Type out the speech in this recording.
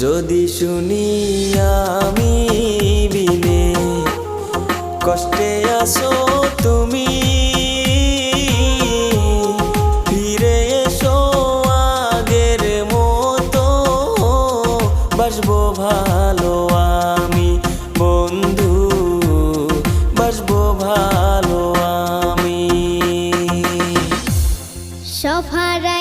যদি শুনি আমি বিনে কষ্টে আছো তুমি, ফিরে এসো আগের মতো, বাসবো ভালো আমি বন্ধু, বাসবো ভালো আমি। সব হারাই